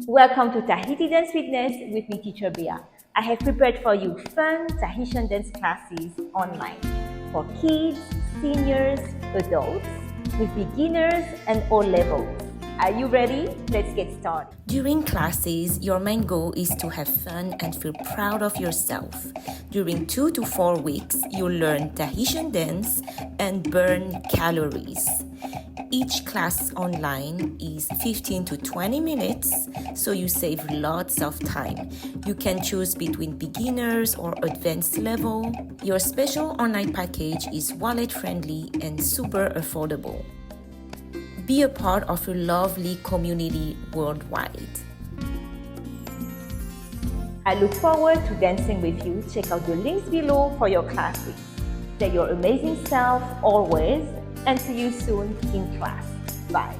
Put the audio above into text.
Welcome to Tahiti Dance Fitness with me, Teacher Bea. I have prepared for you fun Tahitian dance classes online for kids, seniors, adults, with beginners and all levels. Are you ready? Let's get started. During classes, your main goal is to have fun and feel proud of yourself. During 2 to 4 weeks, you'll learn Tahitian dance and burn calories. Each class online is 15 to 20 minutes, so you save lots of time. You can choose between beginners or advanced level. Your special online package is wallet-friendly and super affordable. Be a part of a lovely community worldwide. I look forward to dancing with you. Check out the links below for your classes. Stay your amazing self always, and see you soon in class. Bye.